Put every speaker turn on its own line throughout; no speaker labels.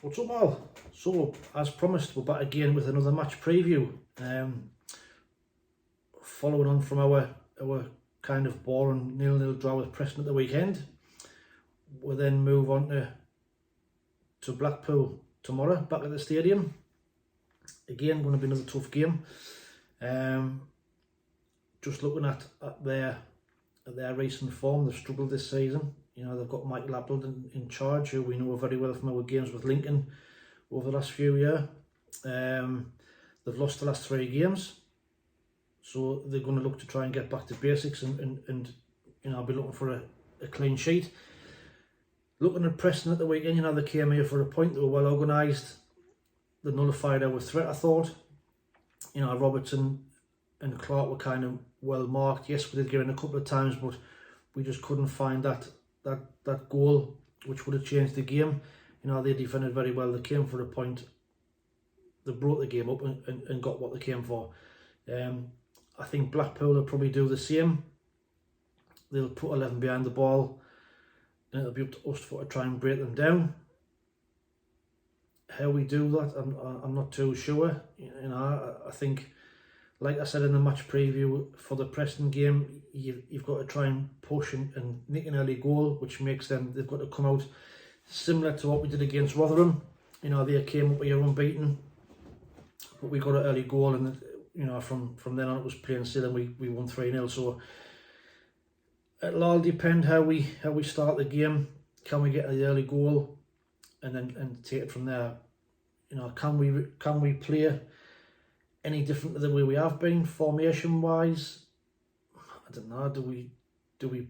What's up, all? So, as promised, we're back again with another match preview. Following on from our kind of boring 0-0 draw with Preston at the weekend, we'll then move on to Blackpool tomorrow, back at the stadium. Again, going to be another tough game. Just looking at their recent form, they've struggled this season. You know, they've got Michael Appleton in charge, who we know very well from our games with Lincoln over the last few years. They've lost the last 3 games, so they're going to look to try and get back to basics and you know, be looking for a clean sheet. Looking at Preston at the weekend, you know, they came here for a point. They were well organised. They nullified our threat, I thought. You know, Robertson and Clark were kind of well marked. Yes, we did get in a couple of times, but we just couldn't find that goal which would have changed the game. You know, they defended very well. They came for a point. They brought the game up and got what they came for. I think Blackpool will probably do the same. They'll put 11 behind the ball, and it'll be up to us to try and break them down. How we do that, I'm not too sure. You know, I think, like I said in the match preview for the Preston game, you've got to try and push and nick an early goal, which makes them, they've got to come out similar to what we did against Rotherham. You know, they came up here unbeaten, but we got an early goal, and you know, from then on it was plain sailing. We won 3-0. So it'll all depend how we start the game. Can we get the early goal, and take it from there? You know, can we play any different than the way we have been formation wise? I don't know. Do we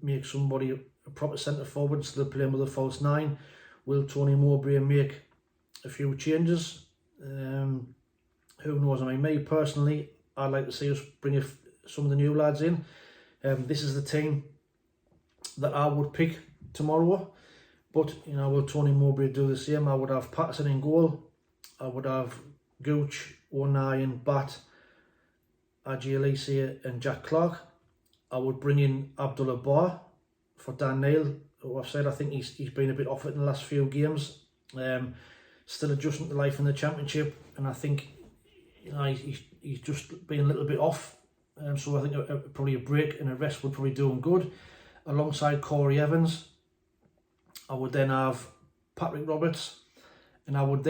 make somebody a proper centre forward instead of playing with a false 9? Will Tony Mowbray make a few changes? Who knows? I mean, me personally, I'd like to see us bring some of the new lads in. This is the team that I would pick tomorrow. But, you know, will Tony Mowbray do the same? I would have Patterson in goal. I would have Gooch, O'Nien, Bat, Aji Alisi and Jack Clark. I would bring in Abdullah Bar for Dan Neil, who I've said I think he's been a bit off it in the last few games. Still adjusting to life in the Championship, and I think, you know, he's just been a little bit off. So I think probably a break and a rest would probably do him good. Alongside Corey Evans, I would then have Patrick Roberts, and I would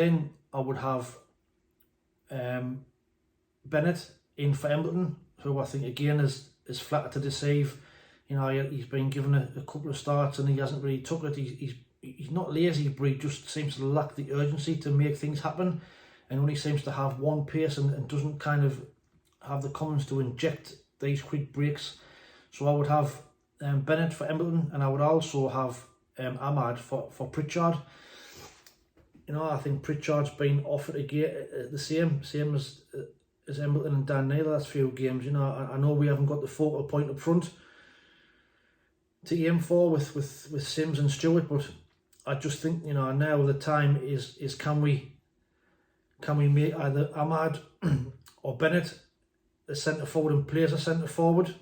have Bennette in for Embleton, who I think again is flattered to deceive. You know, he's been given a couple of starts and he hasn't really took it. He's not lazy, but he just seems to lack the urgency to make things happen, and only seems to have one pace and doesn't kind of have the confidence to inject these quick breaks. So I would have Bennette for Embleton, and I would also have Amad for Pritchard. You know, I think Pritchard's been offered again the same as Embleton and Dan Neil the last few games. You know, I know we haven't got the focal point up front to aim for with Sims and Stewart, but I just think, you know, now the time is can we make either Amad or Bennette a centre forward and play as a centre forward,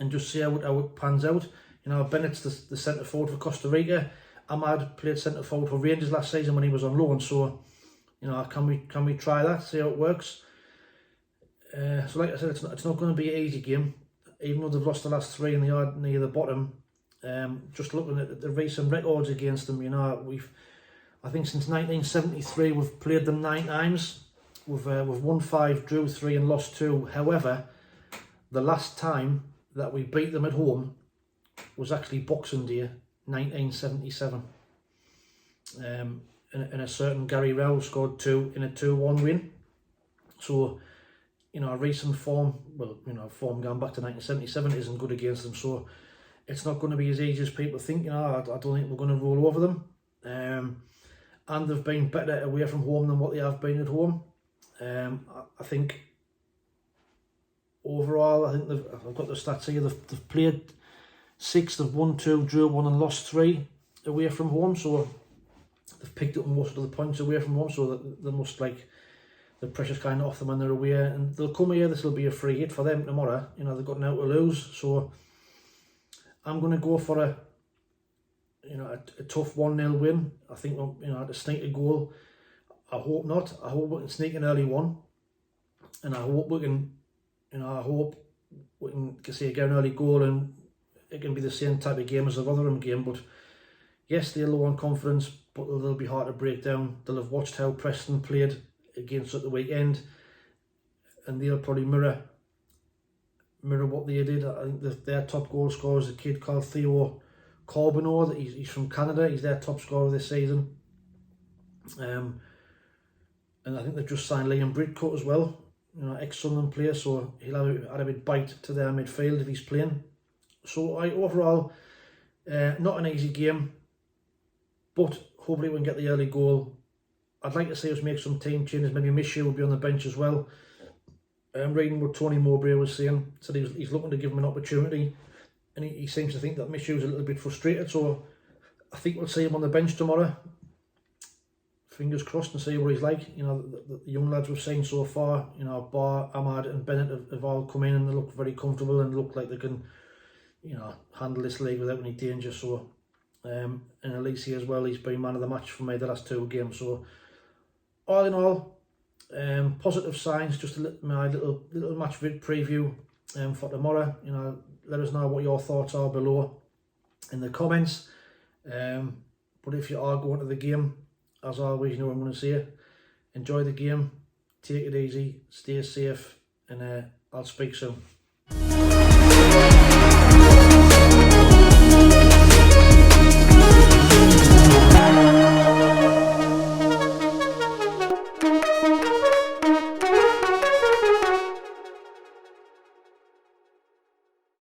and just see how it pans out. You know, Bennett's the centre forward for Costa Rica. Amad played centre forward for Rangers last season when he was on loan. So, you know, can we try that, see how it works? So like I said, it's not going to be an easy game, even though they've lost the last 3 and they are near the bottom. Just looking at the recent records against them, you know, I think since 1973 we've played them 9 times. We've won 5, drew 3 and lost 2. However, the last time that we beat them at home was actually Boxing Day 1977. And a certain Gary Rowell scored 2 in a 2-1 win. So, you know, recent form, well, you know, form going back to 1977 isn't good against them. So it's not going to be as easy as people think. You know, I don't think we're going to roll over them. And they've been better away from home than what they have been at home. I think overall, I think I've got the stats here. They've played 6, they've won 2, drew 1 and lost 3 away from home. So they've picked up most of the points away from home. So they must, like, the pressure's kind of off them when they're away, and they'll come here. This will be a free hit for them tomorrow. You know, they've got now to lose. So I'm going to go for you know, a tough 1-0 win. I think, you know, to sneak a goal. I hope not. I hope we can sneak an early one, and I hope we can, you know, I hope we can say get an early goal and it can be the same type of game as the Rotherham game. But yes, they're low on confidence, but they'll be hard to break down. They'll have watched how Preston played against at the weekend, and they'll probably mirror what they did. I think their top goal scorer is a kid called Theo Corbeneau. He's from Canada. He's their top scorer this season. And I think they've just signed Liam Bridcut as well, you know, ex-Sunderland player, so he'll add a bit bite to their midfield if he's playing. So overall, not an easy game, but hopefully we can get the early goal. I'd like to see us make some team changes. Maybe Michu will be on the bench as well. Reading what Tony Mowbray was saying, said he's looking to give him an opportunity, and he seems to think that Michu's a little bit frustrated, so I think we'll see him on the bench tomorrow. Fingers crossed, and see what he's like. You know, the young lads we've seen so far, you know, Bar, Amad and Bennett have all come in and they look very comfortable and look like they can, you know, handle this league without any danger. So, and Elise as well, he's been man of the match for me the last 2 games. So, all in all, positive signs. Just my little match preview for tomorrow. You know, let us know what your thoughts are below in the comments. But if you are going to the game, as always, you know what I'm going to say. Enjoy the game, take it easy, stay safe, and I'll speak soon.